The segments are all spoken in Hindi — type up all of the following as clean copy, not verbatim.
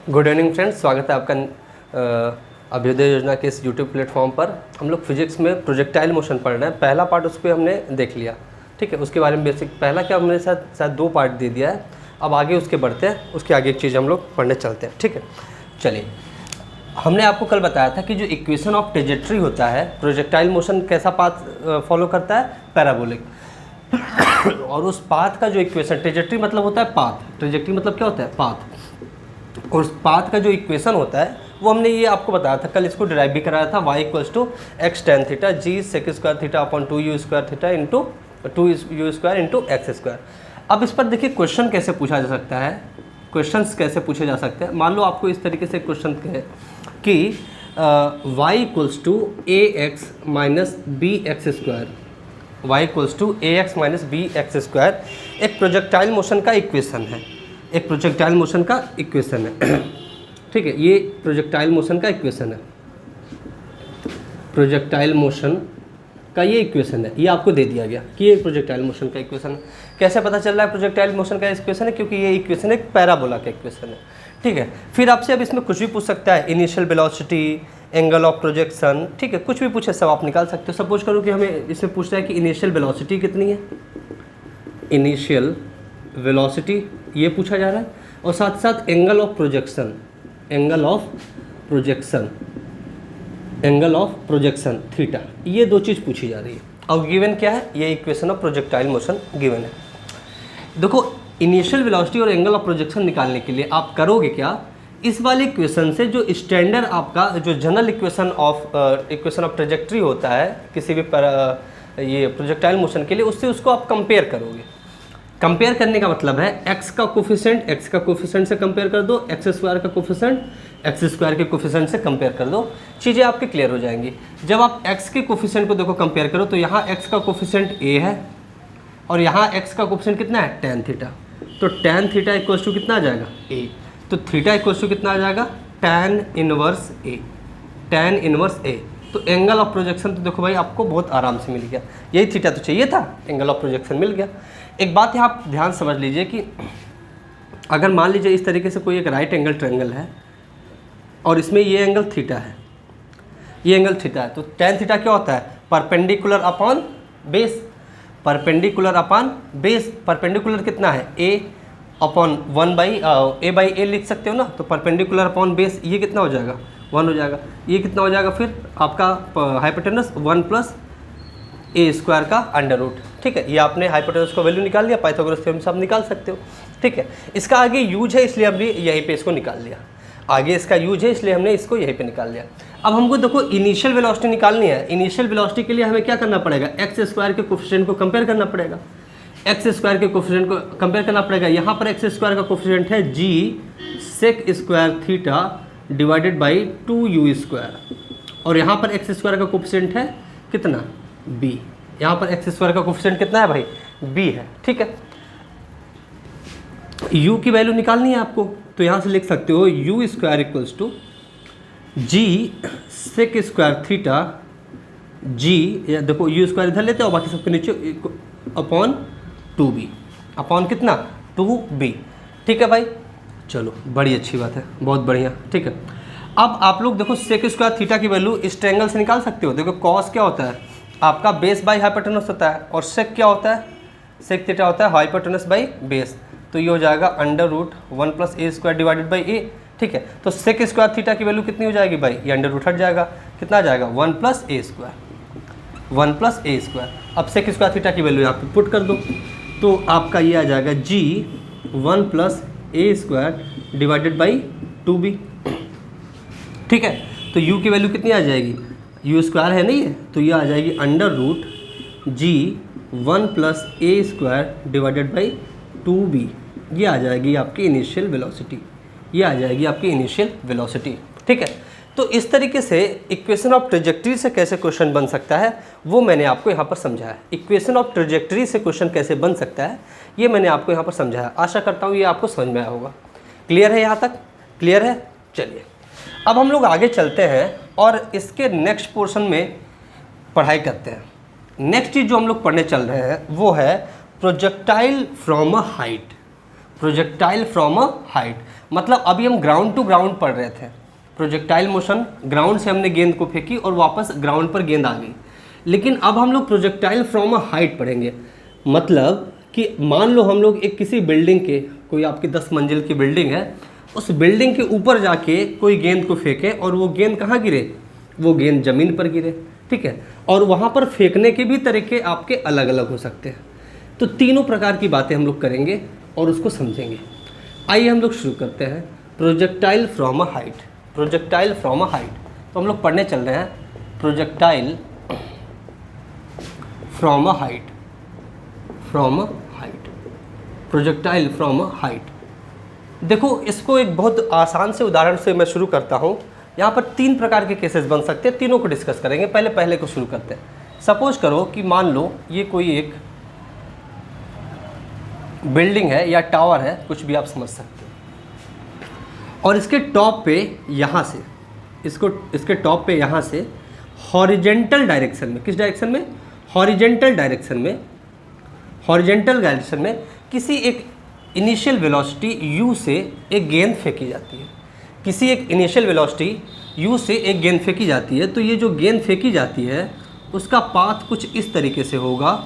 गुड इवनिंग फ्रेंड्स, स्वागत है आपका अभ्युदय योजना के इस यूट्यूब प्लेटफॉर्म पर। हम लोग फिजिक्स में प्रोजेक्टाइल मोशन पढ़ रहे हैं। पहला पार्ट उस पर हमने देख लिया, ठीक है। उसके बारे में बेसिक पहला क्या हमने शायद 2 पार्ट दे दिया है। अब आगे उसके बढ़ते हैं, उसके आगे एक चीज़ हम लोग पढ़ने चलते हैं, ठीक है। चलिए, हमने आपको कल बताया था कि जो इक्वेशन ऑफ ट्रेजेक्ट्री होता है, प्रोजेक्टाइल मोशन कैसा पाथ फॉलो करता है, पैराबोलिक। और उस पाथ का जो इक्वेशन, ट्रेजेक्ट्री मतलब होता है पाथ, ट्रेजेक्ट्री मतलब क्या होता है, पाथ। और उस पाथ का जो इक्वेशन होता है वो हमने ये आपको बताया था कल, इसको डिराइव भी कराया था। y equals to x tan theta g sec square theta upon 2u square theta into 2u square into x square. अब इस पर देखिए क्वेश्चन कैसे पूछा जा सकता है, क्वेश्चंस कैसे पूछे जा सकते हैं। मान लो आपको इस तरीके से क्वेश्चन कहे कि y equals to a x minus b x square, y equals to a x minus b x square एक प्रोजेक्टाइल मोशन का इक्वेशन है, एक प्रोजेक्टाइल मोशन का इक्वेशन है, ठीक है। ये प्रोजेक्टाइल मोशन का इक्वेशन है, प्रोजेक्टाइल मोशन का ये इक्वेशन है। ये आपको दे दिया गया कि ये प्रोजेक्टाइल मोशन का इक्वेशन है। कैसे पता चल रहा है प्रोजेक्टाइल मोशन का इक्वेशन है? क्योंकि ये इक्वेशन एक पैराबोला का इक्वेशन है, ठीक है। फिर आपसे अब इसमें कुछ भी पूछ सकता है, initial velocity, angle of projection, ठीक है, कुछ भी पूछे सब आप निकाल सकते हो। सपोज करो कि हमें इसमें पूछना है कि इनिशियल वेलोसिटी कितनी है, इनिशियल वेलोसिटी ये पूछा जा रहा है, और साथ साथ angle of projection, angle of projection, angle of projection theta, ये 2 चीज़ पूछी जा रही है। और गिवन क्या है, ये equation of projectile motion given है। देखो, इनिशियल वेलोसिटी और एंगल ऑफ प्रोजेक्शन निकालने के लिए आप करोगे क्या, इस वाले इक्वेशन से जो स्टैंडर्ड आपका जो जनरल इक्वेशन ऑफ ट्रेजेक्ट्री होता है किसी भी ये प्रोजेक्टाइल मोशन के लिए, उससे उसको आप कंपेयर करोगे। कंपेयर करने का मतलब है x का कोफिशिएंट से कंपेयर कर दो, एक्स स्क्वायर का कोफिशिएंट एक्स स्क्वायर के कोफिशिएंट से कंपेयर कर दो, चीज़ें आपके क्लियर हो जाएंगी। जब आप x के कोफिशिएंट को देखो कंपेयर करो, तो यहाँ x का कोफिशिएंट a है और यहाँ x का कोफिशिएंट कितना है, tan थीटा। तो tan थीटा इक्वल्स टू कितना आ जाएगा, a। तो थीटा इक्वल्स टू कितना आ जाएगा, tan inverse a, tan inverse a। तो एंगल ऑफ प्रोजेक्शन तो देखो भाई आपको बहुत आराम से मिल गया, यही थीटा तो चाहिए था, एंगल ऑफ प्रोजेक्शन मिल गया। एक बात यहाँ आप ध्यान समझ लीजिए कि अगर मान लीजिए इस तरीके से कोई एक राइट एंगल ट्रायंगल है और इसमें ये एंगल थीटा है, ये एंगल थीटा है, तो tan थीटा क्या होता है, perpendicular upon base, perpendicular upon base. Perpendicular कितना है, a अपॉन 1/a लिख सकते हो ना, तो परपेंडिकुलर अपॉन बेस ये कितना हो जाएगा, 1 हो जाएगा। ये कितना हो जाएगा फिर आपका हाइपोटेनस 1 प्लस ए स्क्वायर का अंडर रूट, ठीक है। ये आपने हाइपोटेनस को वैल्यू निकाल लिया, पाइथागोरस थ्योरम से आप निकाल सकते हो, ठीक है। इसका आगे यूज है इसलिए हमने यहीं पे इसको निकाल लिया, आगे इसका यूज है इसलिए हमने इसको यहीं पे निकाल लिया। अब हमको देखो इनिशियल वेलोसिटी निकालनी है। इनिशियल वेलोसिटी के लिए हमें क्या करना पड़ेगा, एक्स स्क्वायर के कोफिशिएंट को कंपेयर करना पड़ेगा, एक्स स्क्वायर के कोफिशिएंट को कंपेयर करना पड़ेगा। यहाँ पर एक्स स्क्वायर का कोफिशिएंट है g sec square theta divided by 2u square, और यहाँ पर एक्स स्क्वायर का कोफिशिएंट है कितना, b। यहाँ पर एक्स स्क्वायर का कोफिशिएंट कितना है भाई, b है, ठीक है। u की वैल्यू निकालनी है आपको, तो यहाँ से लिख सकते हो u square equals to g sec square theta जी, देखो u स्क्वायर इधर लेते हो, बाकी सबके नीचे अपॉन 2b, अपॉन कितना 2b, ठीक है भाई। चलो बड़ी अच्छी बात है, बहुत बढ़िया, ठीक है। अब आप लोग देखो सेक स्क्वायर थीटा की वैल्यू इस ट्रायंगल से निकाल सकते हो। देखो कॉस क्या होता है आपका, बेस बाई हाइपोटेनस होता है, और सेक क्या होता है, सेक थीटा होता है हाइपोटेनस बाई बेस। तो ये हो जाएगा under root 1 plus a square divided by a, ठीक है। तो सेक स्क्वायर थीटा की वैल्यू कितनी हो जाएगी भाई, ये अंडर रूट हट जाएगा, कितना आ जाएगा 1 plus a square, 1 plus a square. अब सेक स्क्वायर थीटा की वैल्यू यहाँ पे पुट कर दो, तो आपका ये आ जाएगा जी 1 plus a square divided by 2b, ठीक है। तो u की वैल्यू कितनी आ जाएगी, u स्क्वायर है नहीं है, तो ये आ जाएगी under root g 1 plus a square divided by 2b। ये आ जाएगी आपकी इनिशियल वेलोसिटी, ये आ जाएगी आपकी इनिशियल वेलोसिटी, ठीक है। तो इस तरीके से इक्वेशन ऑफ ट्रेजेक्ट्री से कैसे क्वेश्चन बन सकता है वो मैंने आपको यहाँ पर समझाया। इक्वेशन ऑफ ट्रेजेक्ट्री से क्वेश्चन कैसे बन सकता है ये मैंने आपको यहाँ पर समझाया। आशा करता हूँ ये आपको समझ में आया होगा। क्लियर है, यहाँ तक क्लियर है? चलिए अब हम लोग आगे चलते हैं और इसके नेक्स्ट पोर्शन में पढ़ाई करते हैं। नेक्स्ट चीज़ जो हम लोग पढ़ने चल रहे हैं वो है projectile from a height. Projectile from a height, मतलब अभी हम ग्राउंड टू ग्राउंड पढ़ रहे थे। प्रोजेक्टाइल मोशन, ग्राउंड से हमने गेंद को फेंकी और वापस ग्राउंड पर गेंद आ गई। लेकिन अब हम लोग प्रोजेक्टाइल फ्रॉम अ हाइट पढ़ेंगे। मतलब कि मान लो हम लोग एक किसी बिल्डिंग के, कोई आपकी 10 मंजिल की बिल्डिंग है, उस बिल्डिंग के ऊपर जाके कोई गेंद को फेंके और वो गेंद कहाँ गिरे, वो गेंद ज़मीन पर गिरे, ठीक है। और वहाँ पर फेंकने के भी तरीके आपके अलग अलग हो सकते हैं। तो तीनों प्रकार की बातें हम लोग करेंगे और उसको समझेंगे। आइए हम लोग शुरू करते हैं। Projectile from a height, projectile from a height. तो हम लोग पढ़ने चल रहे हैं projectile from a height, from a height, projectile from a height. देखो, इसको एक बहुत आसान से उदाहरण से मैं शुरू करता हूँ। यहाँ पर 3 प्रकार के केसेस बन सकते हैं, तीनों को डिस्कस करेंगे। पहले को शुरू करते हैं। सपोज करो कि मान लो ये कोई एक बिल्डिंग है या टावर है, कुछ भी आप समझ सकते हो, और इसके टॉप पे यहाँ से, इसके टॉप पे यहाँ से हॉरिजेंटल डायरेक्शन में, किस डायरेक्शन में, हॉरिजेंटल डायरेक्शन में, हॉरिजेंटल डायरेक्शन में किसी एक इनिशियल वेलोसिटी u से एक गेंद फेंकी जाती है। किसी एक इनिशियल वेलोसिटी u से एक गेंद फेंकी जाती है। तो ये जो गेंद फेंकी जाती है उसका पाथ कुछ इस तरीके से होगा,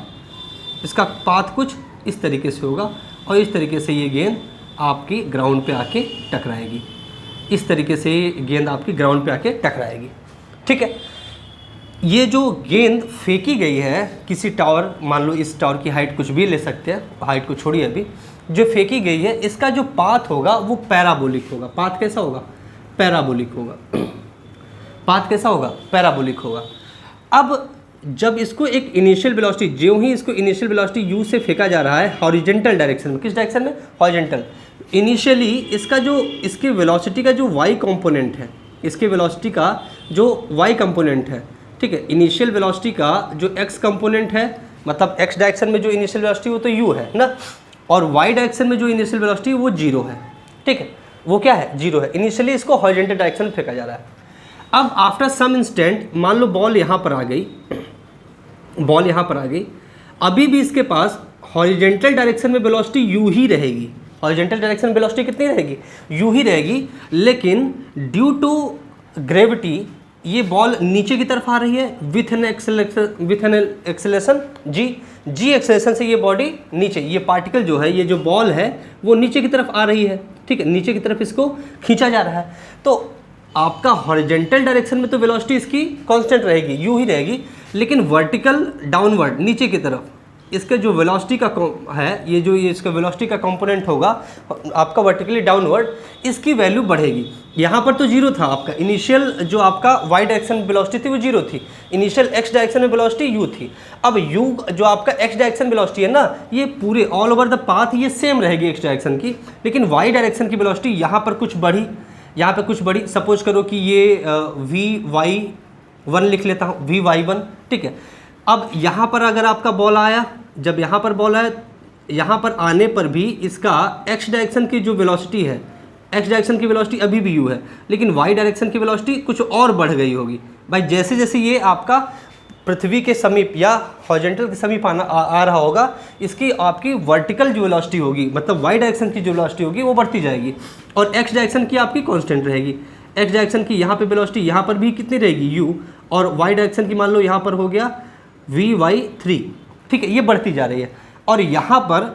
इसका पाथ कुछ इस तरीके से होगा, और इस तरीके से ये गेंद आपकी ग्राउंड पे आके टकराएगी। इस तरीके से ये गेंद आपकी ग्राउंड पे आके टकराएगी, ठीक है। ये जो गेंद फेंकी गई है किसी टावर, मान लो इस टावर की हाइट कुछ भी ले सकते हैं, हाइट को छोड़िए अभी, जो फेंकी गई है इसका जो पाथ होगा वो पैराबोलिक होगा। पाथ कैसा होगा, पैराबोलिक होगा। पाथ कैसा होगा, पैराबोलिक होगा। अब जब इसको एक इनिशियल वेलोसिटी, जो ही इसको इनिशियल वेलोसिटी u से फेंका जा रहा है हॉरिजेंटल डायरेक्शन में, किस डायरेक्शन में, हॉरिजेंटल। इनिशियली इसका जो, इसके वेलोसिटी का जो y कंपोनेंट है, इसके वेलोसिटी का जो y कंपोनेंट है, ठीक है, इनिशियल वेलोसिटी का जो x कंपोनेंट है, मतलब x डायरेक्शन में जो इनिशियल वेलोसिटी वो तो u है ना, और y डायरेक्शन में जो इनिशियल वेलोसिटी वो 0 है, ठीक है, वो क्या है, 0 है। इनिशियली इसको हॉरिजेंटल डायरेक्शन में फेंका जा रहा है। अब आफ्टर सम इंस्टेंट मान लो बॉल यहाँ पर आ गई, बॉल यहाँ पर आ गई, अभी भी इसके पास हॉरिजेंटल डायरेक्शन में वेलोसिटी u ही रहेगी। हॉरिजेंटल डायरेक्शन में वेलोसिटी कितनी रहेगी, u ही रहेगी। लेकिन ड्यू टू ग्रेविटी ये बॉल नीचे की तरफ आ रही है with an acceleration g acceleration से ये बॉडी नीचे, ये पार्टिकल जो है, ये जो बॉल है वो नीचे की तरफ आ रही है, ठीक है, नीचे की तरफ इसको खींचा जा रहा है। तो आपका हॉरिजेंटल डायरेक्शन में तो वेलोसिटी इसकी कांस्टेंट रहेगी, u ही रहेगी, लेकिन वर्टिकल डाउनवर्ड नीचे की तरफ इसके जो वेलोसिटी का है, ये जो ये इसका वेलोसिटी का कंपोनेंट होगा आपका वर्टिकली डाउनवर्ड, इसकी वैल्यू बढ़ेगी। यहाँ पर तो 0 था आपका इनिशियल, जो आपका y डायरेक्शन वेलोसिटी थी वो 0 थी, इनिशियल x डायरेक्शन में वेलोसिटी u थी। अब u जो आपका x डायरेक्शन वेलोसिटी है ना, ये पूरे ऑल ओवर द पाथ ये सेम रहेगी x डायरेक्शन की, लेकिन y डायरेक्शन की वेलोसिटी यहाँ पर कुछ बढ़ी, यहाँ पर कुछ बढ़ी। सपोज करो कि ये vy1 लिख लेता हूँ, vy1, ठीक है। अब यहाँ पर अगर आपका बॉल आया, जब यहाँ पर बॉल आया, यहाँ पर आने पर भी इसका x डायरेक्शन की जो वेलोसिटी है, x डायरेक्शन की वेलोसिटी अभी भी u है, लेकिन y डायरेक्शन की वेलोसिटी कुछ और बढ़ गई होगी। भाई जैसे जैसे ये आपका पृथ्वी के समीप या हॉरिजेंटल के समीप आ रहा होगा, इसकी आपकी वर्टिकल जो वेलोसिटी होगी, मतलब y डायरेक्शन की जो वेलोसिटी होगी वो बढ़ती जाएगी, और x डायरेक्शन की आपकी कांस्टेंट रहेगी। x डायरेक्शन की यहाँ पे वेलोसिटी यहाँ पर भी कितनी रहेगी, u, और y डायरेक्शन की मान लो यहाँ पर हो गया vy3, ठीक है, ये बढ़ती जा रही है। और यहाँ पर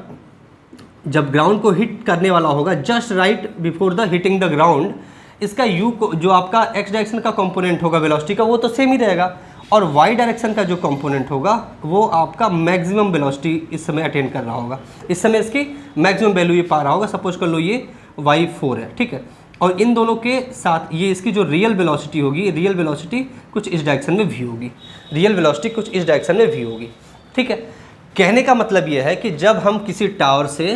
जब ग्राउंड को हिट करने वाला होगा, just right before the hitting the ground, इसका u को, जो आपका x डायरेक्शन का कंपोनेंट होगा वेलोसिटी का, वो तो सेम ही रहेगा, और y डायरेक्शन का जो कंपोनेंट होगा वो आपका मैक्सिमम वेलोसिटी इस समय अटेंड कर रहा होगा, इस समय इसकी मैक्सिमम वैल्यू ये पा रहा होगा। सपोज कर लो ये y4 है, ठीक है, और इन दोनों के साथ ये इसकी जो रियल वेलोसिटी होगी, रियल वेलोसिटी कुछ इस डायरेक्शन में v होगी, रियल वेलोसिटी कुछ इस डायरेक्शन में v होगी, ठीक है। कहने का मतलब ये है कि जब हम किसी टावर से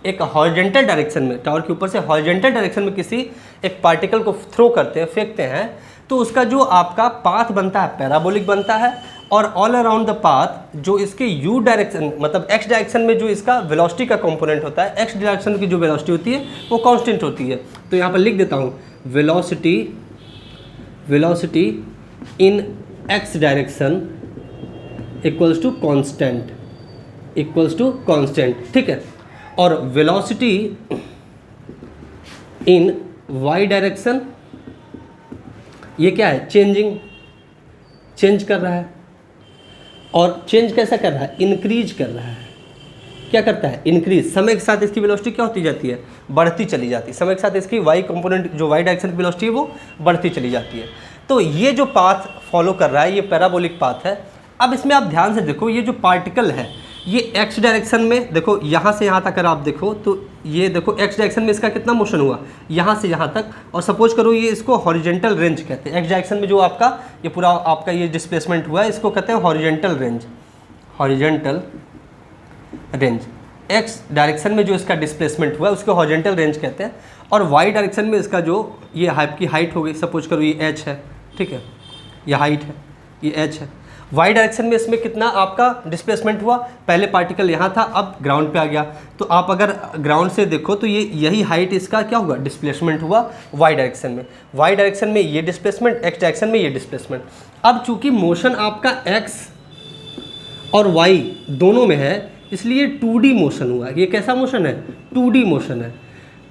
एक हॉरिजेंटल डायरेक्शन में, टावर के ऊपर से हॉरिजेंटल डायरेक्शन में किसी एक पार्टिकल को थ्रो करते हैं, फेंकते हैं, तो उसका जो आपका पाथ बनता है पैराबोलिक बनता है, और ऑल अराउंड द पाथ जो इसके u डायरेक्शन, मतलब x डायरेक्शन में जो इसका वेलोसिटी का कंपोनेंट होता है, x डायरेक्शन की जो वेलोसिटी होती है वो कांस्टेंट होती है। तो यहाँ पर लिख देता हूँ velocity in x direction equals to constant, ठीक है। और वेलोसिटी इन वाई डायरेक्शन, ये क्या है, चेंज कर रहा है। और चेंज कैसा कर रहा है, इंक्रीज कर रहा है। क्या करता है, इंक्रीज। समय के साथ इसकी वेलोसिटी क्या होती जाती है, बढ़ती चली जाती है। समय के साथ इसकी वाई कंपोनेंट, जो वाई डायरेक्शन की वेलोसिटी है, वो बढ़ती चली जाती है। तो ये जो पाथ फॉलो कर रहा है, ये पैराबोलिक पाथ है। अब इसमें आप ध्यान से देखो, ये जो पार्टिकल है ये एक्स डायरेक्शन में, देखो यहाँ से यहाँ तक अगर आप देखो तो ये देखो एक्स डायरेक्शन में इसका कितना मोशन हुआ, यहाँ से यहाँ तक। और सपोज करो ये इसको हॉरिजेंटल रेंज कहते हैं। एक्स डायरेक्शन में जो आपका ये पूरा आपका ये डिस्प्लेसमेंट हुआ है, इसको कहते हैं horizontal range. Horizontal range, x direction में जो इसका डिस्प्लेसमेंट हुआ है उसको हॉरिजेंटल रेंज कहते हैं। और वाई डायरेक्शन में इसका जो ये आपकी हाइट हो गई, सपोज करो ये एच है, ठीक है, ये हाइट है, ये एच है। वाई डायरेक्शन में इसमें कितना आपका डिस्प्लेसमेंट हुआ, पहले पार्टिकल यहाँ था, अब ग्राउंड पे आ गया। तो आप अगर ग्राउंड से देखो तो ये यही हाइट इसका क्या हुआ, डिस्प्लेसमेंट हुआ वाई डायरेक्शन में। वाई डायरेक्शन में ये डिस्प्लेसमेंट, एक्स डायरेक्शन में ये डिस्प्लेसमेंट। अब चूंकि मोशन आपका एक्स और वाई दोनों में है, इसलिए 2D मोशन हुआ। ये कैसा मोशन है, 2D मोशन है।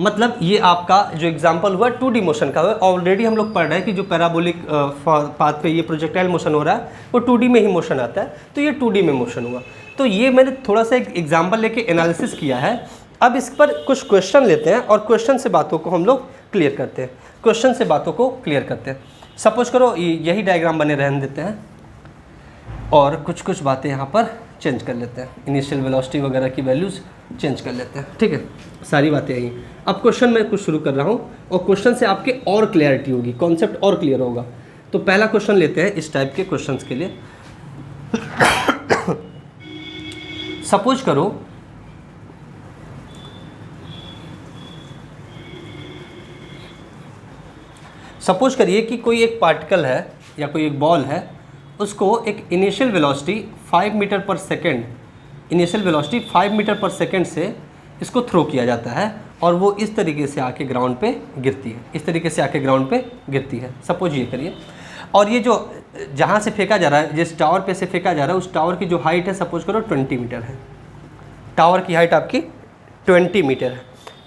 मतलब ये आपका जो एग्जांपल हुआ 2D मोशन का हुआ। ऑलरेडी हम लोग पढ़ रहे हैं कि जो पैराबोलिक पाथ पे ये प्रोजेक्टाइल मोशन हो रहा है वो 2D में ही मोशन आता है, तो ये 2D में मोशन हुआ। तो ये मैंने थोड़ा सा एक एग्जांपल लेके एनालिसिस किया है। अब इस पर कुछ क्वेश्चन लेते हैं और क्वेश्चन से बातों को हम लोग क्लियर करते हैं। क्वेश्चन से बातों को क्लियर करते हैं। सपोज करो यही डायग्राम बने रहने देते हैं और कुछ कुछ बातें यहाँ पर चेंज कर लेते हैं। इनिशियल वेलोसिटी वगैरह की वैल्यूज़ चेंज कर लेते हैं, ठीक है, सारी बातें यही। अब क्वेश्चन मैं कुछ शुरू कर रहा हूँ और क्वेश्चन से आपके और क्लैरिटी होगी, कॉन्सेप्ट और क्लियर होगा। तो पहला क्वेश्चन लेते हैं इस टाइप के क्वेश्चंस के लिए। सपोज करो सपोज करिए कि कोई एक पार्टिकल है या कोई एक बॉल है, उसको एक initial velocity 5 metre per second, initial velocity 5 metre per second से इसको थ्रो किया जाता है और वो इस तरीके से आके ग्राउंड पे गिरती है, इस तरीके से आके ग्राउंड पे गिरती है। सपोज ये करिए, और ये जो जहाँ से फेंका जा रहा है, जिस टावर पे से फेंका जा रहा है, उस टावर की जो हाइट है सपोज करो 20 मीटर है। टावर की हाइट आपकी 20 मीटर है,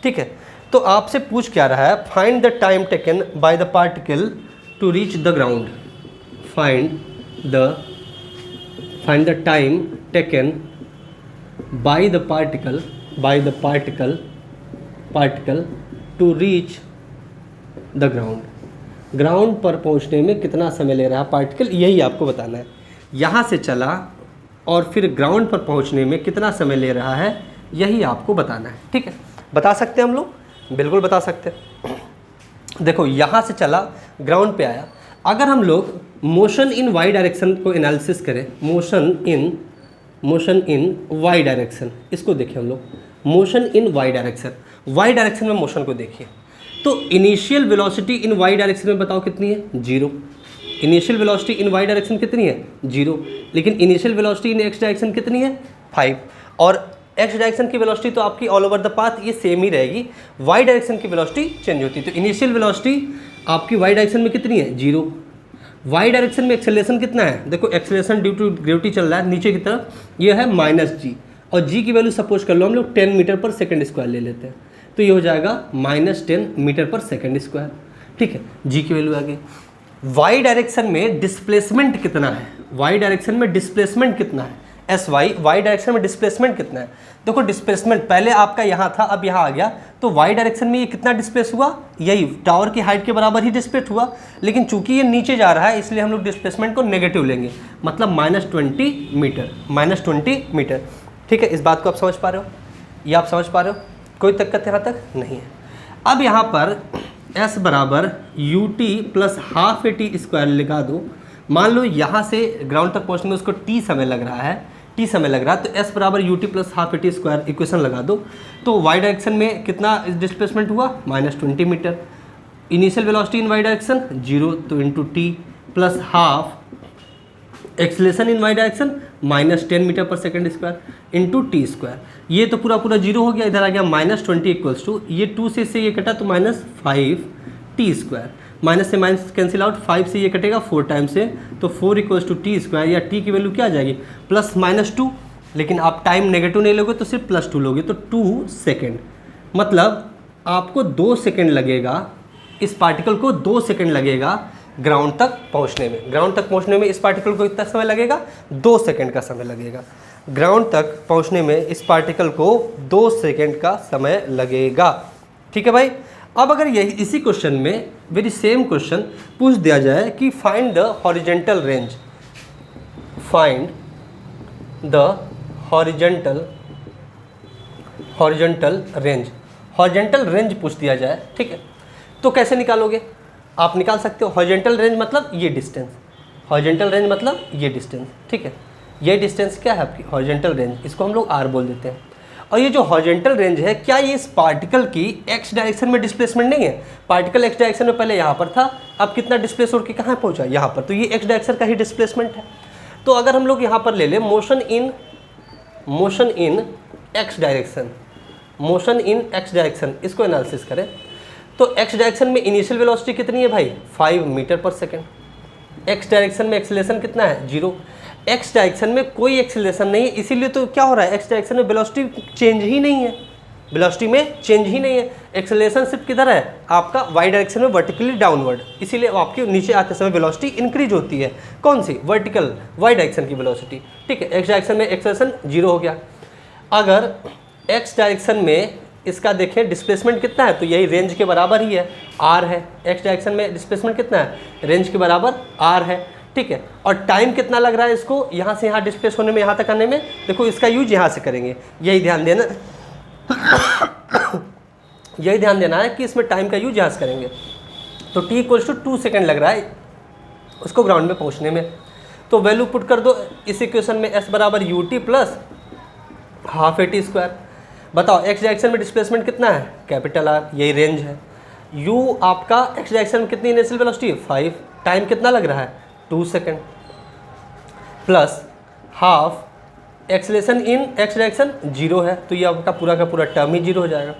ठीक है। तो आपसे पूछ क्या रहा है, find the time taken by the particle to reach the ground. Find the time टेकन by the particle to reach the ground। Ground पर पहुंचने में कितना समय ले रहा है पार्टिकल, यही आपको बताना है। यहाँ से चला और फिर ग्राउंड पर पहुंचने में कितना समय ले रहा है, यही आपको बताना है, ठीक है। बता सकते हैं हम लोग, बिल्कुल बता सकते हैं। देखो यहाँ से चला, ग्राउंड पे आया। अगर हम लोग मोशन इन वाई डायरेक्शन को एनालिसिस करें, मोशन इन वाई डायरेक्शन, इसको देखिए हम लोग, मोशन इन वाई डायरेक्शन में मोशन को देखिए। तो initial velocity in y direction में बताओ कितनी है, 0। Initial velocity in y direction कितनी है, 0। लेकिन initial velocity in x direction कितनी है, 5। और एक्स डायरेक्शन की वेलोसिटी तो आपकी ऑल ओवर द पाथ ये सेम ही रहेगी, वाई डायरेक्शन की वेलोसिटी चेंज होती है। तो इनिशियल वेलोसिटी आपकी वाई डायरेक्शन में कितनी है, 0। वाई डायरेक्शन में एक्सेलरेशन कितना है, देखो एक्सेलरेशन ड्यू टू ग्रेविटी चल रहा है नीचे की तरफ, ये है -g। और g की वैल्यू सपोज कर लो हम लोग 10 मीटर पर सेकेंड स्क्वायर ले लेते हैं, तो ये हो जाएगा -10 मीटर पर सेकेंड स्क्वायर, ठीक है। g की वैल्यू आ गई। वाई डायरेक्शन में डिस्प्लेसमेंट कितना है, वाई डायरेक्शन में डिस्प्लेसमेंट कितना है, वाई डायरेक्शन में डिस्प्लेसमेंट कितना है। देखो डिस्प्लेसमेंट पहले आपका यहाँ था, अब यहाँ आ गया, तो वाई डायरेक्शन में ये कितना डिस्प्लेस हुआ, यही टावर की हाइट के बराबर ही डिस्प्लेस हुआ। लेकिन चूंकि ये नीचे जा रहा है इसलिए हम लोग डिस्प्लेसमेंट को नेगेटिव लेंगे, मतलब -20 मीटर, ठीक है। इस बात को आप समझ पा रहे हो, ये आप समझ पा रहे हो, कोई दिक्कत यहाँ तक नहीं है। अब यहाँ पर s बराबर ut plus half AT square लगा दो। मान लो यहाँ से ग्राउंड तक पहुँचने में उसको t समय लग रहा है, तो s बराबर ut plus half AT square equation लगा दो। तो y डायरेक्शन में कितना डिस्प्लेसमेंट हुआ, -20 metre. Initial velocity in y direction 0, तो into t plus half acceleration in y direction -10 metre per second square into t square. ये तो पूरा 0 हो गया, इधर आ गया -20 इक्वल्स टू, ये 2 से ये कटा तो -5t स्क्वायर, माइनस से माइनस कैंसिल आउट, 5 से ये कटेगा 4 टाइम से, तो 4 इक्वल्स टू टी स्क्वायर, या t की वैल्यू क्या आ जाएगी, +-2। लेकिन आप टाइम नेगेटिव नहीं लोगे तो सिर्फ +2 लोगे, तो 2 सेकेंड, मतलब आपको 2 सेकेंड लगेगा, इस पार्टिकल को 2 सेकेंड लगेगा ग्राउंड तक पहुंचने में। ग्राउंड तक पहुंचने में इस पार्टिकल को कितना समय लगेगा? 2 सेकेंड का समय लगेगा। ग्राउंड तक पहुंचने में इस पार्टिकल को 2 सेकेंड का समय लगेगा। ठीक है भाई। अब अगर यही इसी क्वेश्चन में वेरी सेम क्वेश्चन पूछ दिया जाए कि find the horizontal range, find the horizontal range, horizontal range पूछ दिया जाए, ठीक है, तो कैसे निकालोगे? आप निकाल सकते हो। हॉरिजेंटल रेंज मतलब ये डिस्टेंस, हॉरिजेंटल रेंज मतलब ये डिस्टेंस, ठीक है। ये डिस्टेंस क्या है आपकी? हॉरिजेंटल रेंज, इसको हम लोग r बोल देते हैं। और ये जो हॉरिजेंटल रेंज है, क्या ये इस पार्टिकल की x डायरेक्शन में डिस्प्लेसमेंट नहीं है? पार्टिकल x डायरेक्शन में पहले यहाँ पर था, अब कितना डिस्प्लेस होकर कहाँ पहुँचा? यहाँ पर। तो ये x डायरेक्शन का ही डिस्प्लेसमेंट है। तो अगर हम लोग यहाँ पर ले लें motion in x direction, motion in x direction, इसको एनालिसिस करें तो x डायरेक्शन में इनिशियल वेलोसिटी कितनी है भाई? 5 metre per second. x direction में एक्सेलरेशन कितना है? 0। x डायरेक्शन में कोई एक्सेलरेशन नहीं है, इसीलिए तो क्या हो रहा है? x डायरेक्शन में वेलोसिटी चेंज ही नहीं है, वेलोसिटी में चेंज ही नहीं है। एक्सेलरेशन सिर्फ किधर है? आपका y डायरेक्शन में वर्टिकली डाउनवर्ड, इसीलिए आपके नीचे आते समय वेलोसिटी इंक्रीज होती है। कौन सी? वर्टिकल, y डायरेक्शन की वेलोसिटी, ठीक है। x डायरेक्शन में एक्सेलरेशन 0 हो गया। अगर x डायरेक्शन में इसका देखें डिस्प्लेसमेंट कितना है, तो यही रेंज के बराबर ही है, r है। x डायरेक्शन में डिस्प्लेसमेंट कितना है? रेंज के बराबर r है, ठीक है। और टाइम कितना लग रहा है इसको यहाँ से यहाँ डिस्प्लेस होने में, यहाँ तक आने में? देखो इसका यूज यहाँ से करेंगे, यही ध्यान देना यही ध्यान देना है कि इसमें टाइम का यूज यहाँ से करेंगे। तो t = 2 सेकेंड लग रहा है उसको ग्राउंड में पहुँचने में। तो वैल्यू पुट कर दो इस इक्वेशन में, s = ut + ½ at²। बताओ x डायरेक्शन में डिस्प्लेसमेंट कितना है? R, यही रेंज है। u आपका x डायरेक्शन में कितनी इनिशियल वेलोसिटी? 5। टाइम कितना लग रहा है? 2 सेकेंड, प्लस हाफ एक्सेलरेशन इन x डायरेक्शन 0 है, तो ये आपका पूरा का पूरा टर्म ही 0 हो जाएगा,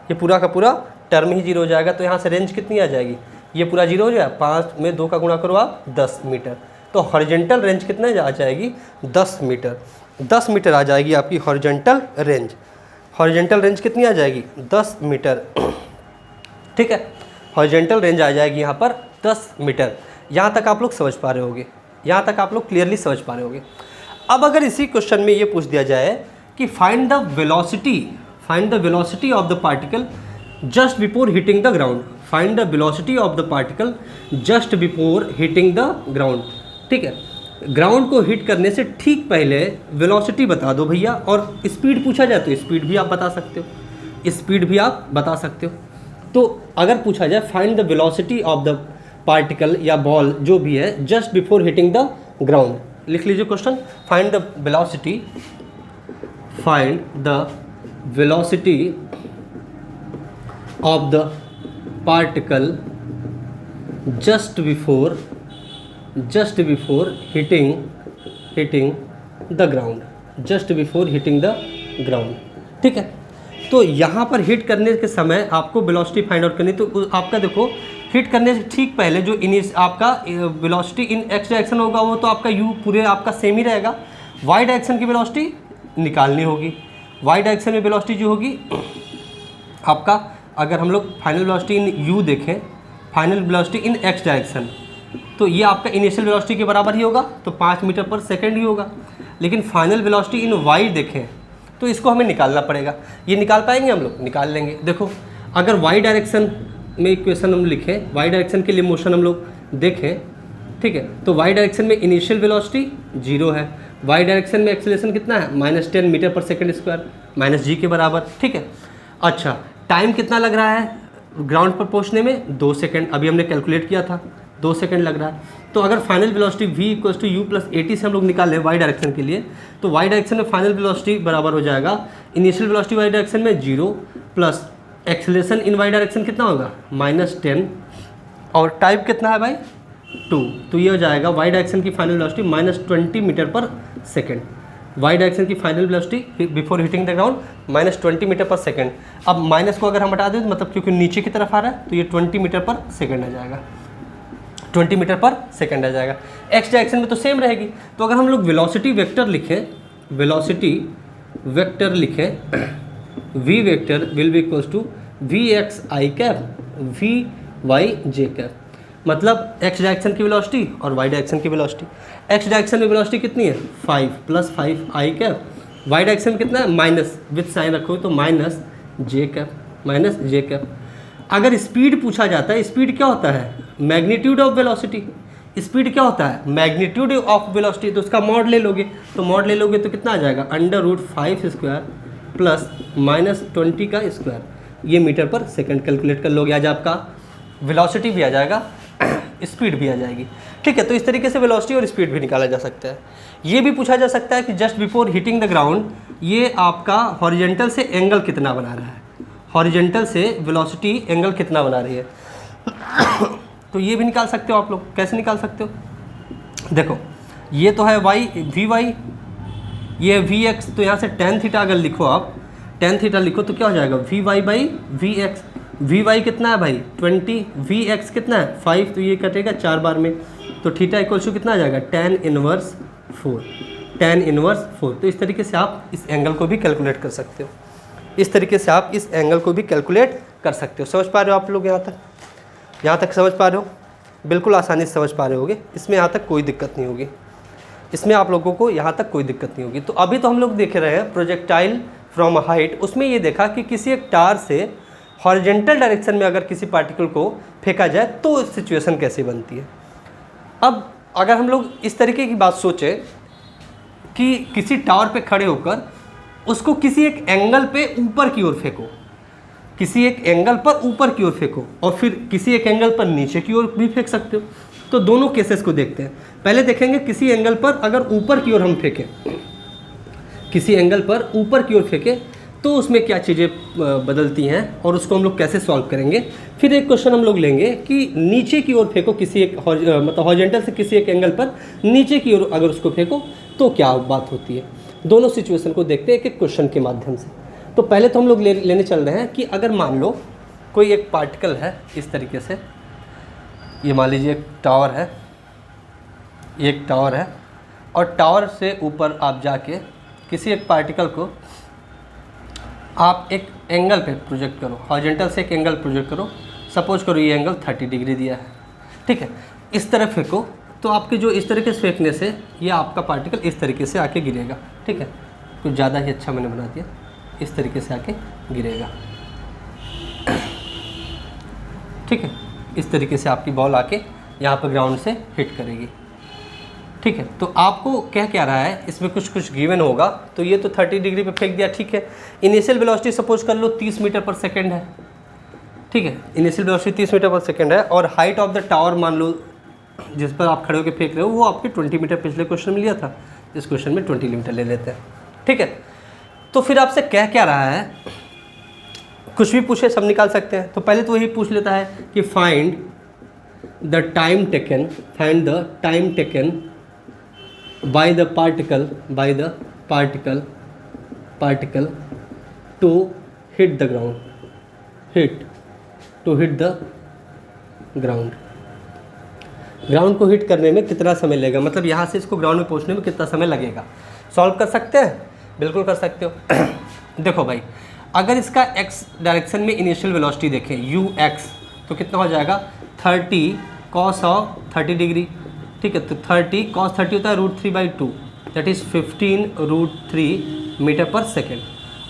ये पूरा का पूरा टर्म ही 0 हो जाएगा। तो यहाँ से रेंज कितनी आ जाएगी? ये पूरा 0 हो जाएगा, 5 में 2 का गुणा करो आप, 10 मीटर। तो हॉरिजेंटल रेंज कितने आ जाएगी? 10 मीटर। 10 मीटर आ जाएगी आपकी हॉरिजेंटल रेंज। हॉरिजेंटल रेंज कितनी आ जाएगी? 10 मीटर, ठीक है। हॉरिजेंटल रेंज आ जाएगी यहाँ पर 10 मीटर। यहाँ तक आप लोग समझ पा रहे होगे, यहाँ तक आप लोग क्लियरली समझ पा रहे होगे। अब अगर इसी क्वेश्चन में ये पूछ दिया जाए कि find the velocity of the particle just before hitting the ground, find the velocity of the particle just before hitting the ground, ठीक है। ग्राउंड को हिट करने से ठीक पहले वेलोसिटी बता दो भैया, और स्पीड पूछा जाए तो स्पीड भी आप बता सकते हो, स्पीड भी आप बता सकते हो। तो अगर पूछा जाए find the velocity of the particle या बॉल जो भी है just before hitting the ground, लिख लीजिए question. Find the velocity of the particle just before hitting the ground, just before hitting the ground, ठीक है। तो यहाँ पर हिट करने के समय आपको वेलोसिटी फाइंड आउट करनी, तो आपका देखो हिट करने से ठीक पहले जो आपका वेलोसिटी इन x डायरेक्शन होगा वो तो आपका u पूरे आपका सेम ही रहेगा। y डायरेक्शन की वेलोसिटी निकालनी होगी। y डायरेक्शन में वेलोसिटी जो होगी आपका, अगर हम लोग फाइनल वेलोसिटी इन u देखें, final velocity in x direction, तो ये आपका इनिशियल वेलोसिटी के बराबर ही होगा, तो 5 मीटर पर सेकेंड ही होगा। लेकिन फाइनल वेलोसिटी इन y देखें तो इसको हमें निकालना पड़ेगा। ये निकाल पाएंगे हम लोग? निकाल लेंगे। देखो अगर y डायरेक्शन में इक्वेशन हम लिखें, y डायरेक्शन के लिए मोशन हम लोग देखें, ठीक है, तो y डायरेक्शन में इनिशियल वेलोसिटी 0 है, y डायरेक्शन में एक्सेलरेशन कितना है? -10 metre per second square, -g के बराबर, ठीक है। अच्छा, टाइम कितना लग रहा है ग्राउंड पर पहुंचने में? 2 सेकेंड, अभी हमने कैलकुलेट किया था, 2 सेकेंड लग रहा है। तो अगर final velocity v = u + at से हम लोग निकाल लें y डायरेक्शन के लिए, तो y डायरेक्शन में फाइनल वेलोसिटी बराबर हो जाएगा इनिशियल वेलोसिटी y डायरेक्शन में 0 plus acceleration in y direction कितना होगा? -10, और टाइम कितना है भाई? 2। तो ये हो जाएगा y डायरेक्शन की final velocity -20 metre per second. y direction की final velocity before hitting the ground -20 metre per second. अब माइनस को अगर हम हटा दें तो मतलब क्योंकि नीचे की तरफ आ रहा है तो ये 20 मीटर पर सेकेंड आ जाएगा, 20 मीटर पर सेकेंड आ जाएगा। x डायरेक्शन में तो सेम रहेगी। तो अगर हम लोग वेलोसिटी वेक्टर लिखें, वेलोसिटी वेक्टर लिखें, v vector will be equals to v x i cap v y j cap, मतलब x डायरेक्शन की वेलोसिटी और y डायरेक्शन की वेलोसिटी। x डायरेक्शन में वेलोसिटी कितनी है 5 + 5 आई कैप, y डायरेक्शन में कितना है माइनस, विथ साइन रखोगे तो माइनस जे कैप। अगर स्पीड पूछा जाता है, स्पीड क्या होता है मैग्नीट्यूड ऑफ वेलोसिटी, स्पीड क्या होता है मैग्नीट्यूड ऑफ वेलोसिटी, तो उसका मॉड ले लोगे, तो कितना आ जाएगा √5² प्लस -20 का स्क्वायर, ये मीटर पर सेकंड कैलकुलेट कर लोगे। आज आपका वेलोसिटी भी आ जाएगा, स्पीड भी आ जाएगी। ठीक है, तो इस तरीके से वेलोसिटी और स्पीड भी निकाला जा सकता है। ये भी पूछा जा सकता है कि just before hitting the ground ये आपका हॉरिजेंटल से एंगल कितना बना रहा है, हॉरिजेंटल से वेलोसिटी एंगल कितना बना रही है तो ये भी निकाल सकते हो आप लोग। कैसे निकाल सकते हो, देखो ये तो है वी वाई, ये वी एक्स, तो यहाँ से tan थीटा अगर लिखो आप, tan थीटा लिखो तो क्या हो जाएगा v y by v x. V y कितना है भाई 20, वी एक्स कितना है 5, तो ये कटेगा 4 बार में, तो थीटा इक्वल्स टू कितना आ जाएगा tan इनवर्स 4। तो इस तरीके से आप इस एंगल को भी कैलकुलेट कर सकते हो, समझ पा रहे हो आप लोग यहाँ तक समझ पा रहे हो, बिल्कुल आसानी से समझ पा रहे होगे, इसमें यहाँ तक कोई दिक्कत नहीं होगी, इसमें आप लोगों को यहाँ तक कोई दिक्कत नहीं होगी। तो अभी तो हम लोग देख रहे हैं प्रोजेक्टाइल फ्रॉम हाइट, उसमें ये देखा कि किसी एक टार से हॉरिजेंटल डायरेक्शन में अगर किसी पार्टिकल को फेंका जाए तो सिचुएशन कैसे बनती है। अब अगर हम लोग इस तरीके की बात सोचें कि किसी टावर पे खड़े होकर उसको किसी एक एंगल पे ऊपर की ओर फेंको, और फिर किसी एक एंगल पर नीचे की ओर भी फेंक सकते हो। तो दोनों केसेस को देखते हैं। पहले देखेंगे किसी एंगल पर अगर ऊपर की ओर हम फेंकें, तो उसमें क्या चीज़ें बदलती हैं और उसको हम लोग कैसे सॉल्व करेंगे। फिर एक क्वेश्चन हम लोग लेंगे कि नीचे की ओर फेंको, किसी एक मतलब हॉरिजॉन्टल से किसी एक एंगल पर नीचे की ओर अगर उसको फेंको तो क्या बात होती है। दोनों सिचुएशन को देखते हैं एक एक क्वेश्चन के माध्यम से। तो पहले तो हम लोग लेने चल रहे हैं कि अगर मान लो कोई एक पार्टिकल है इस तरीके से, ये मान लीजिए एक टावर है, और टावर से ऊपर आप जाके किसी एक पार्टिकल को आप एक एंगल पे प्रोजेक्ट करो, हॉरिजॉन्टल से एक एंगल प्रोजेक्ट करो, सपोज करो ये एंगल 30 डिग्री दिया है, ठीक है। इस तरह फेंको तो आपके जो इस तरीके से फेंकने से ये आपका पार्टिकल इस तरीके से आके गिरेगा, ठीक है। कुछ ज़्यादा ही अच्छा मैंने बना दिया, इस तरीके से आके गिरेगा, ठीक है। इस तरीके से आपकी बॉल आके यहाँ पर ग्राउंड से हिट करेगी, ठीक है। तो आपको क्या रहा है, इसमें कुछ गिवन होगा। तो ये तो 30 डिग्री पे फेंक दिया, ठीक है। इनिशियल वेलोसिटी सपोज कर लो 30 मीटर पर सेकेंड है, ठीक है। Initial velocity 30 metre per second है, और हाइट ऑफ द टावर मान लो जिस पर आप खड़े होकर फेंक रहे हो वो आपके 20 मीटर पिछले क्वेश्चन में लिया था, इस क्वेश्चन में 20 मीटर ले लेते हैं, ठीक है। तो फिर आपसे क्या रहा है, कुछ भी पूछे सब निकाल सकते हैं। तो पहले तो वही पूछ लेता है कि फाइंड द टाइम टेकन by the particle to hit the ground, ground को हिट करने में कितना समय लगेगा, मतलब यहाँ से इसको ग्राउंड में पहुँचने में कितना समय लगेगा। सॉल्व कर सकते हैं, बिल्कुल कर सकते हो। देखो भाई, अगर इसका x डायरेक्शन में इनिशियल वेलोसिटी देखें ux, तो कितना हो जाएगा 30 cos ऑफ 30 डिग्री, ठीक है। तो 30 cos 30 होता है √3/2, that is 15√3 metre per second.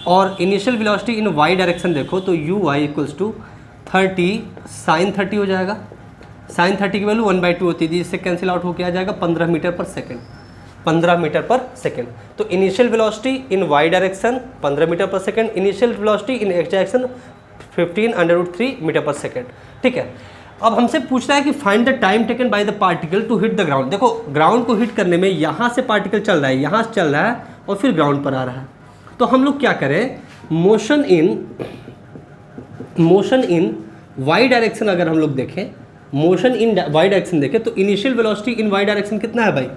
और initial velocity in y direction देखो तो uy इक्वल्स टू 30 sin 30 हो जाएगा। sin 30 की वैल्यू 1/2 होती है, जिससे कैंसिल आउट होकर आ जाएगा 15 मीटर पर सेकेंड। तो initial velocity in y direction 15 metre per second, initial velocity in x direction 15√3 metre per second, ठीक है। अब हमसे पूछ रहा है कि find the time taken by the particle to hit the ground. देखो ग्राउंड को हिट करने में यहाँ से पार्टिकल चल रहा है, यहाँ से चल रहा है और फिर ग्राउंड पर आ रहा है। तो हम लोग क्या करें, मोशन इन वाई डायरेक्शन अगर हम लोग देखें, मोशन इन वाई डायरेक्शन देखें तो initial velocity in y direction कितना है भाई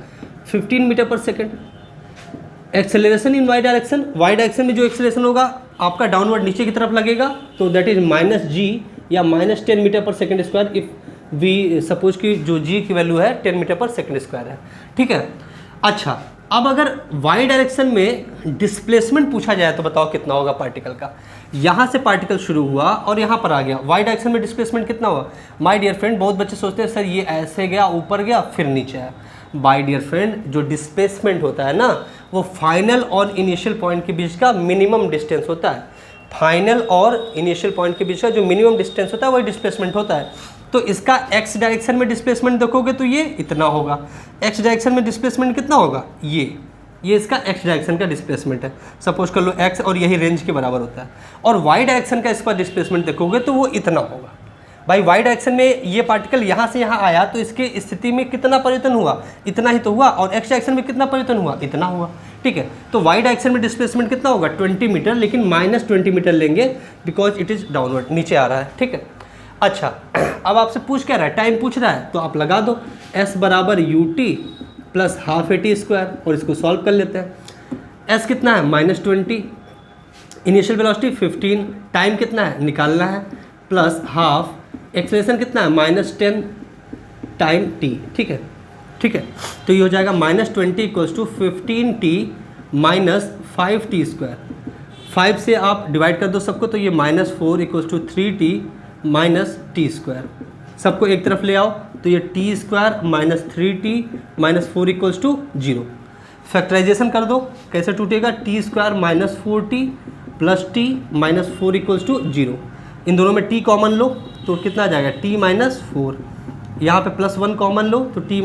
15 metre per second. Acceleration in y direction में जो एक्सेलरेशन होगा आपका डाउनवर्ड नीचे की तरफ लगेगा, तो दैट इज -g या -10 metre per second square if we suppose कि जो g की वैल्यू है 10 मीटर पर सेकेंड स्क्वायर है, ठीक है। अच्छा, अब अगर y डायरेक्शन में डिस्प्लेसमेंट पूछा जाए तो बताओ कितना होगा पार्टिकल का। यहाँ से पार्टिकल शुरू हुआ और यहाँ पर आ गया, y डायरेक्शन में डिस्प्लेसमेंट कितना हुआ। माय डियर फ्रेंड, बहुत बच्चे सोचते हैं सर ये ऐसे गया, ऊपर गया, फिर नीचे आया। माय डियर फ्रेंड, जो डिस्प्लेसमेंट होता है ना, वो फाइनल और इनिशियल पॉइंट के बीच का मिनिमम डिस्टेंस होता है। फाइनल और इनिशियल पॉइंट के बीच का जो मिनिमम डिस्टेंस होता है वही डिस्प्लेसमेंट होता है। तो इसका x डायरेक्शन में डिस्प्लेसमेंट देखोगे तो ये इतना होगा। x डायरेक्शन में डिस्प्लेसमेंट कितना होगा, ये इसका x डायरेक्शन का डिस्प्लेसमेंट है। सपोज कर लो x, और यही रेंज के बराबर होता है। और y डायरेक्शन का इसका डिस्प्लेसमेंट देखोगे तो वो इतना होगा। भाई y डायरेक्शन में ये पार्टिकल यहाँ से यहाँ आया तो इसके स्थिति में कितना परिवर्तन हुआ, इतना ही तो हुआ। और x डायरेक्शन में कितना परिवर्तन हुआ, इतना हुआ। ठीक है, तो y डायरेक्शन में डिस्प्लेसमेंट कितना होगा, 20 मीटर, लेकिन -20 मीटर लेंगे बिकॉज इट इज़ डाउनवर्ड, नीचे आ रहा है। ठीक है, अच्छा अब आपसे पूछ क्या रहा है, टाइम पूछ रहा है, तो आप लगा दो s बराबर ut plus half at square, और इसको सॉल्व कर लेते हैं। s कितना है, -20, इनिशियल वेलोसिटी 15, टाइम कितना है निकालना है, प्लस हाफ, एक्सेलरेशन कितना है -10 टाइम t। ठीक है, ठीक है, तो ये हो जाएगा -20 = 15t - 5t स्क्वायर। 5 से आप डिवाइड कर दो सबको, तो ये -4 = 3t - t स्क्वायर। सबको एक तरफ ले आओ तो ये t स्क्वायर -3t - 4 = 0। फैक्टराइजेशन कर दो, कैसे टूटेगा, t square -4t plus t - 4 = 0। इन दोनों में t कॉमन लो तो कितना आ जाएगा, t - 4। यहाँ पे +1 कॉमन लो तो t -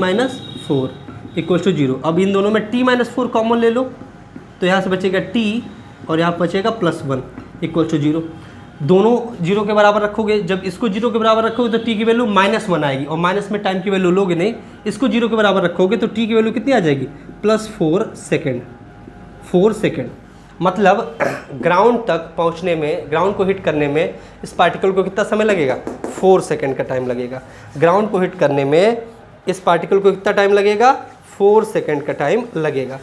4 = 0। अब इन दोनों में t - 4 कॉमन ले लो तो यहाँ से बचेगा t और यहाँ बचेगा +1 = 0। दोनों 0 के बराबर रखोगे, जब इसको 0 के बराबर रखोगे तो t की वैल्यू -1 आएगी, और माइनस में टाइम की वैल्यू लोगे नहीं, इसको 0 के बराबर रखोगे तो t की वैल्यू कितनी आ जाएगी, +4 सेकेंड। 4 सेकेंड मतलब ग्राउंड तक पहुंचने में, ग्राउंड को हिट करने में इस पार्टिकल को कितना समय लगेगा, 4 सेकेंड का टाइम लगेगा। ग्राउंड को हिट करने में इस पार्टिकल को कितना टाइम लगेगा, 4 सेकेंड का टाइम लगेगा।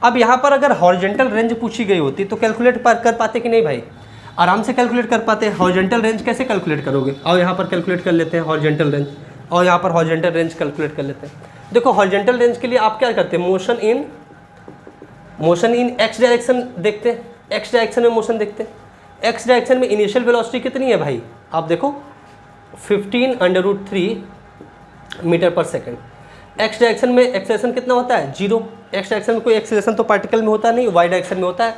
अब यहाँ पर अगर हॉरिजॉन्टल रेंज पूछी गई होती तो कैलकुलेट कर पाते कि नहीं भाई, आराम से कैलकुलेट कर पाते हैं। हॉरिजॉन्टल रेंज कैसे कैलकुलेट करोगे, और यहाँ पर कैलकुलेट कर लेते हैं हॉरिजॉन्टल रेंज, और यहाँ पर हॉरिजॉन्टल रेंज कैलकुलेट कर लेते हैं। देखो हॉरिजॉन्टल रेंज के लिए आप क्या करते हैं, मोशन इन x डायरेक्शन देखते हैं, x डायरेक्शन में मोशन देखते हैं। x डायरेक्शन में इनिशियल वेलोसिटी कितनी है भाई, आप देखो 15√3 metre per second. x direction में एक्सेलरेशन कितना होता है, 0। x डायरेक्शन में कोई एक्सेलरेशन तो पार्टिकल में होता नहीं, y डायरेक्शन में होता है।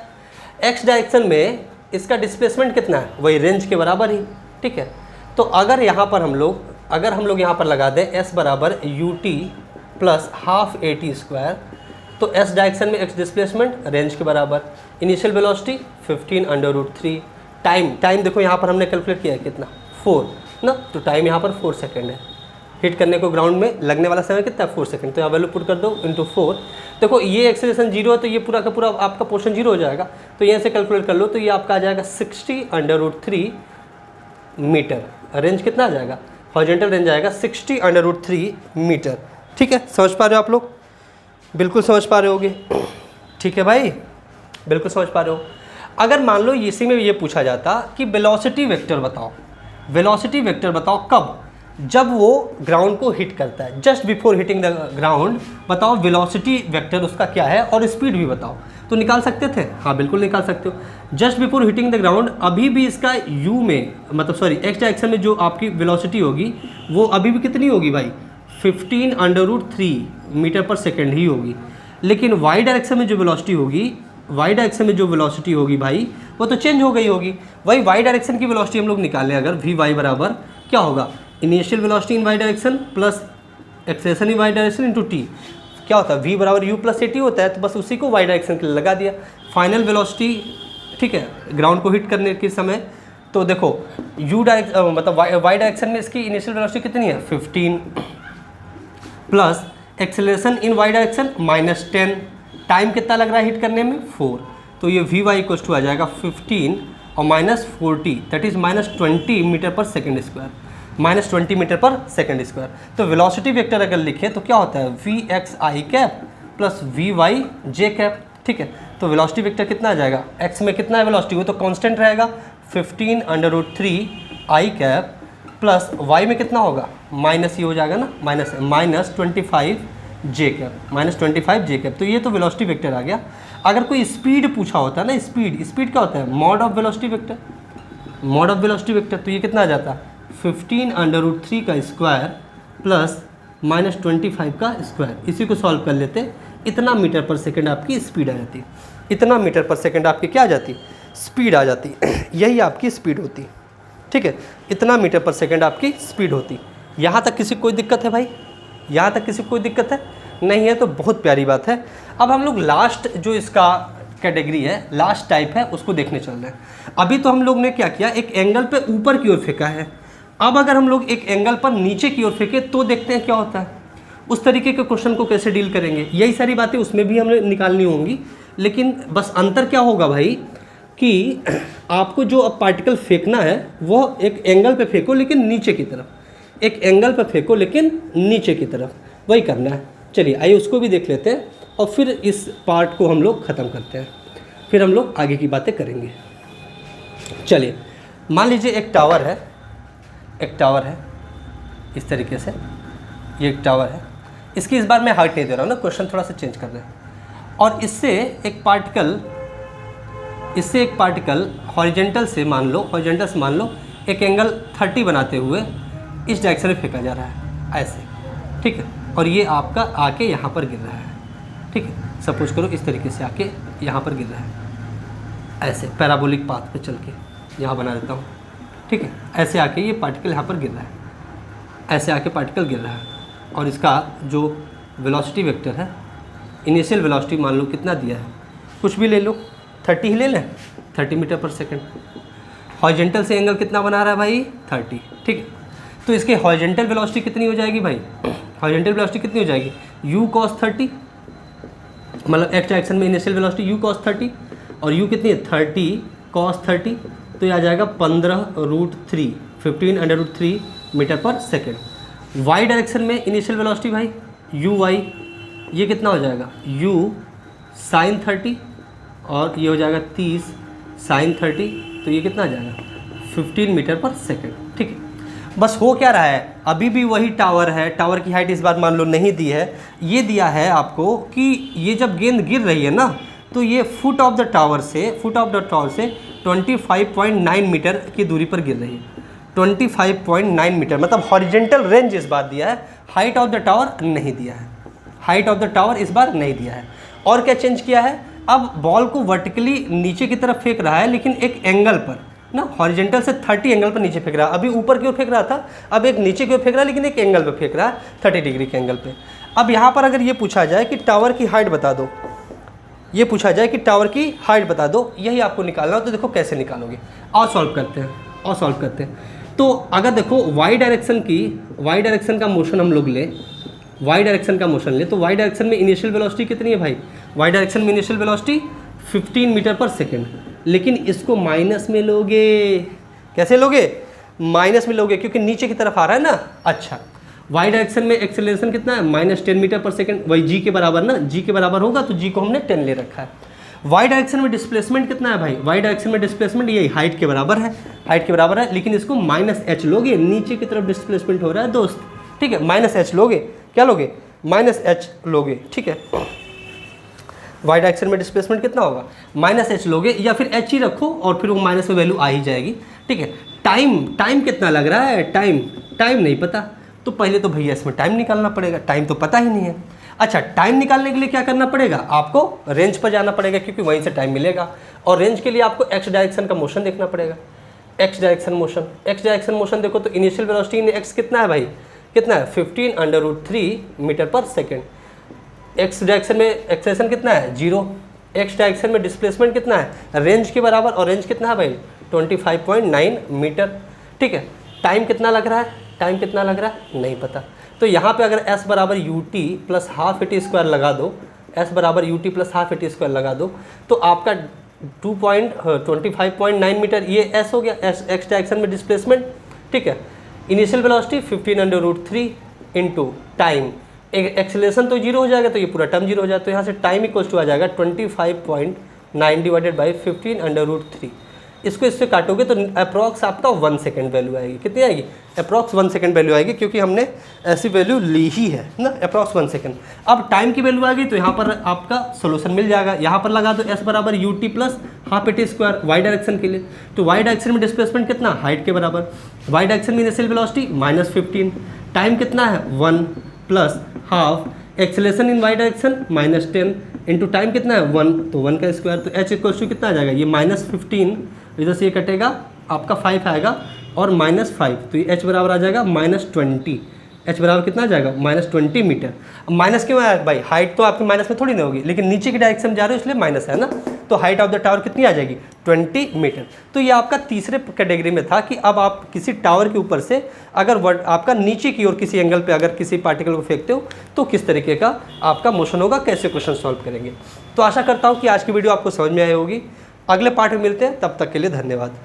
x डायरेक्शन में इसका डिस्प्लेसमेंट कितना है, वही रेंज के बराबर ही। ठीक है, तो अगर यहाँ पर हम लोग यहाँ पर लगा दें s बराबर ut plus half at square, तो s डायरेक्शन में x डिस्प्लेसमेंट रेंज के बराबर, इनिशियल वेलोसिटी 15√3, टाइम देखो यहाँ पर हमने कैलकुलेट किया है कितना, 4 ना, तो टाइम यहाँ पर 4 सेकेंड है। हिट करने को ग्राउंड में लगने वाला समय कितना है, 4 सेकेंड, तो यहाँ वैल्यू पुट कर दो इंटू 4। देखो ये एक्सेलरेशन 0 है तो ये पूरा का पूरा आपका पोर्शन 0 हो जाएगा, तो यहाँ से कैलकुलेट कर लो तो ये आपका आ जाएगा 60√3 मीटर। रेंज कितना आ जाएगा, हॉरिजॉन्टल रेंज आएगा 60√3 मीटर। ठीक है, समझ पा रहे हो आप लोग, बिल्कुल समझ पा रहे होगे। ठीक है भाई, बिल्कुल समझ पा रहे हो। अगर मान लो इसी में ये पूछा जाता कि वेलोसिटी वेक्टर बताओ, वेलोसिटी वेक्टर बताओ कब, जब वो ग्राउंड को हिट करता है, just before hitting the ground, बताओ वेलोसिटी वेक्टर उसका क्या है और स्पीड भी बताओ। तो निकाल सकते थे, हाँ बिल्कुल निकाल सकते हो। Just before hitting the ground अभी भी इसका u में, मतलब सॉरी x डायरेक्शन में जो आपकी वेलोसिटी होगी वो अभी भी कितनी होगी भाई, 15√3 मीटर पर सेकेंड ही होगी। लेकिन y डायरेक्शन में जो वेलोसिटी होगी, y डायरेक्शन में जो वेलोसिटी होगी भाई वो तो चेंज हो गई होगी। वही y डायरेक्शन की वेलोसिटी हम लोग निकालें अगर, vy बराबर क्या होगा, initial velocity in y direction plus acceleration in y direction into t, क्या होता है v बराबर u प्लस at होता है, तो बस उसी को y डायरेक्शन के लिए लगा दिया। फाइनल वेलोसिटी, ठीक है, ग्राउंड को हिट करने के समय, तो देखो u डायरेक्ट मतलब y डायरेक्शन में इसकी इनिशियल वेलोसिटी कितनी है, 15 plus acceleration in y direction -10, time कितना लग रहा है हिट करने में, 4, तो ये vy इक्वल आ जाएगा 15 और -40, that is -20 metre per second square, -20 metre per second square. तो वेलोसिटी वेक्टर अगर लिखे तो क्या होता है, vxi cap plus vy j cap. ठीक है, तो वेलोसिटी वेक्टर कितना आ जाएगा, x में कितना है वेलोसिटी, वो तो कांस्टेंट रहेगा 15√3 i कैप प्लस y में कितना होगा, माइनस ये हो जाएगा ना, -25 जे कैप, -25 जे कैप। तो ये तो वेलोसिटी वेक्टर आ गया। अगर कोई स्पीड पूछा होता है ना, स्पीड क्या होता है, mod of velocity vector, mod of velocity vector. तो ये कितना आ जाता है 15√3 का स्क्वायर प्लस -25 का स्क्वायर। इसी को सॉल्व कर लेते, इतना मीटर पर सेकंड आपकी स्पीड आ जाती, इतना मीटर पर सेकंड आपकी क्या आ जाती, स्पीड आ जाती। यही आपकी स्पीड होती, ठीक है, इतना मीटर पर सेकंड आपकी स्पीड होती। यहाँ तक किसी को कोई दिक्कत है भाई, यहाँ तक किसी को कोई दिक्कत है नहीं है, तो बहुत प्यारी बात है। अब हम लोग लास्ट जो इसका कैटेगरी है, लास्ट टाइप है, उसको देखने चल रहे हैं। अभी तो हम लोग ने क्या किया, एक एंगल पे ऊपर की ओर फेंका है। अब अगर हम लोग एक एंगल पर नीचे की ओर फेंके तो देखते हैं क्या होता है, उस तरीके के क्वेश्चन को कैसे डील करेंगे। यही सारी बातें उसमें भी हमें निकालनी होंगी, लेकिन बस अंतर क्या होगा भाई कि आपको जो अब पार्टिकल फेंकना है वो एक एंगल पे फेंको लेकिन नीचे की तरफ, एक एंगल पे फेंको लेकिन नीचे की तरफ, वही करना है। चलिए आइए उसको भी देख लेते हैं और फिर इस पार्ट को हम लोग ख़त्म करते हैं, फिर हम लोग आगे की बातें करेंगे। चलिए मान लीजिए एक टावर है, एक टावर है इस तरीके से, ये एक टावर है। इसकी इस बार मैं हाइट नहीं दे रहा हूँ ना, क्वेश्चन थोड़ा सा चेंज कर रहे हैं। और इससे एक पार्टिकल हॉरिजेंटल से मान लो एक एंगल 30 बनाते हुए इस डायरेक्शन में फेंका जा रहा है ऐसे, ठीक है। और ये आपका आके यहाँ पर गिर रहा है, ठीक है। सपोज करो इस तरीके से आके यहाँ पर गिर रहा है ऐसे, पैराबोलिक पाथ पे चल के यहाँ बना देता हूँ, ठीक है। ऐसे आके ये पार्टिकल यहाँ पर गिर रहा है, ऐसे आके पार्टिकल गिर रहा है। और इसका जो वेलोसिटी वेक्टर है, इनिशियल वेलोसिटी मान लो कितना दिया है, कुछ भी ले लो, 30 ही ले लें, 30 मीटर पर सेकेंड। हॉरिजेंटल से एंगल कितना बना रहा है भाई, 30, ठीक है। तो इसके हॉरिजेंटल वेलोसिटी कितनी हो जाएगी भाई, हॉरिजेंटल वेलोसिटी कितनी हो जाएगी, u cos 30, मतलब एक्स डायरेक्शन में इनिशियल वेलोसिटी u cos 30, और u कितनी है 30 cos 30, तो ये आ जाएगा 15√3, 15√3 metre per second. Y direction में इनिशियल वेलोसिटी भाई uy, ये कितना हो जाएगा u sin 30, और ये हो जाएगा 30 sin 30, तो ये कितना आ जाएगा 15 मीटर पर सेकेंड, ठीक है। बस हो क्या रहा है, अभी भी वही टावर है, टावर की हाइट इस बार मान लो नहीं दी है, ये दिया है आपको कि ये जब गेंद गिर रही है ना, तो ये फुट ऑफ द टावर से 25.9 मीटर की दूरी पर गिर रही है। 25.9 मीटर मतलब हॉरिजेंटल रेंज इस बार दिया है, हाइट ऑफ द टावर नहीं दिया है, हाइट ऑफ द टावर इस बार नहीं दिया है। और क्या चेंज किया है, अब बॉल को वर्टिकली नीचे की तरफ फेंक रहा है, लेकिन एक एंगल पर ना, हॉरिजेंटल से 30 एंगल पर नीचे फेंक रहा है। अभी ऊपर की ओर फेंक रहा था, अब एक नीचे की ओर फेंक रहा है, लेकिन एक एंगल पे फेंक रहा है, 30 डिग्री के एंगल पे। अब यहाँ पर अगर ये पूछा जाए कि टावर की हाइट बता दो, ये पूछा जाए कि टावर की हाइट बता दो, यही आपको निकालना हो, तो देखो कैसे निकालोगे। और सॉल्व करते हैं। तो अगर देखो वाई डायरेक्शन का मोशन हम लोग ले, वाई डायरेक्शन का मोशन ले, तो वाई डायरेक्शन में इनिशियल वेलोसिटी कितनी है भाई, वाई डायरेक्शन में initial velocity 15 metre per second, लेकिन इसको माइनस में लोगे। कैसे लोगे, माइनस में लोगे, क्योंकि नीचे की तरफ आ रहा है ना। अच्छा, वाई डायरेक्शन में एक्सेलरेशन कितना है, -10 मीटर पर सेकेंड, वही जी के बराबर ना, जी के बराबर होगा, तो जी को हमने 10 ले रखा है। वाई डायरेक्शन में डिस्प्लेसमेंट कितना है भाई, वाई डायरेक्शन में डिस्प्लेसमेंट यही हाइट के बराबर है, लेकिन इसको -h लोगे, नीचे की तरफ डिस्प्लेसमेंट हो रहा है दोस्त, ठीक है। -h लोगे, क्या लोगे, -h लोगे, ठीक है। वाई डायरेक्शन में डिस्प्लेसमेंट कितना होगा, -h लोगे, या फिर h ही रखो और फिर वो माइनस में वैल्यू आ ही जाएगी, ठीक है। टाइम कितना लग रहा है, टाइम नहीं पता, तो पहले तो भैया इसमें टाइम निकालना पड़ेगा, टाइम तो पता ही नहीं है। अच्छा, टाइम निकालने के लिए क्या करना पड़ेगा, आपको रेंज पर जाना पड़ेगा, क्योंकि वहीं से टाइम मिलेगा। और रेंज के लिए आपको एक्स डायरेक्शन का मोशन देखना पड़ेगा, एक्स डायरेक्शन मोशन देखो, तो इनिशियल वेलोसिटी इन एक्स कितना है भाई, कितना है 15√3 metre per second. X direction में एक्सेलेरेशन कितना है 0, एक्स डायरेक्शन में डिस्प्लेसमेंट कितना है, रेंज के बराबर, और रेंज कितना है भाई 25.9 मीटर, ठीक है। टाइम कितना लग रहा है, नहीं पता, तो यहाँ पे अगर s बराबर ut plus half eighty square लगा दो, s बराबर ut plus half eighty square लगा दो, तो आपका 25.9 मीटर ये s हो गया, एक्स डायरेक्शन में डिस्प्लेसमेंट, ठीक है। Initial velocity 15√3 into time, acceleration तो 0 हो जाएगा, तो ये पूरा टर्म 0 हो जाएगा, तो यहाँ से टाइम इक्वल्स टू आ जाएगा 25.9 डिवाइडेड बाई 15√3, इसको इससे काटोगे तो अप्रॉक्स आपका 1 सेकेंड वैल्यू आएगी। कितनी आएगी? अप्रॉक्स 1 सेकेंड वैल्यू आएगी, क्योंकि हमने ऐसी वैल्यू ली ही है ना, अप्रॉक्स 1 सेकेंड। अब टाइम की वैल्यू आ गई तो यहाँ पर आपका सोल्यूशन मिल जाएगा। यहाँ पर लगा दो s बराबर u t plus half a t square y direction के लिए। तो वाई डायरेक्शन में डिस्प्लेसमेंट कितना? हाइट के बराबर। वाई डायरेक्शन में इनिशियल वेलोसिटी -15, टाइम कितना है? 1 plus half acceleration in y direction -10 into time कितना है? 1, तो 1 का स्क्वायर। तो h इक्वल्स टू कितना आ जाएगा? ये -15 इधर से ये कटेगा, आपका 5 आएगा और -5, तो ये h बराबर आ जाएगा -20। h बराबर कितना आ जाएगा? -20 मीटर। अब माइनस क्यों आया भाई? हाइट तो आपकी माइनस में थोड़ी ना होगी, लेकिन नीचे की डायरेक्शन में जा रहे हो इसलिए माइनस है ना। तो हाइट ऑफ द टावर कितनी आ जाएगी? 20 मीटर। तो ये आपका तीसरे कैटेगरी में था कि अब आप किसी टावर के ऊपर से अगर आपका नीचे की ओर किसी एंगल पे अगर किसी पार्टिकल को फेंकते हो तो किस तरीके का आपका मोशन होगा, कैसे क्वेश्चन सॉल्व करेंगे। तो आशा करता हूँ कि आज की वीडियो आपको समझ में आई होगी। अगले पार्ट में मिलते हैं, तब तक के लिए धन्यवाद।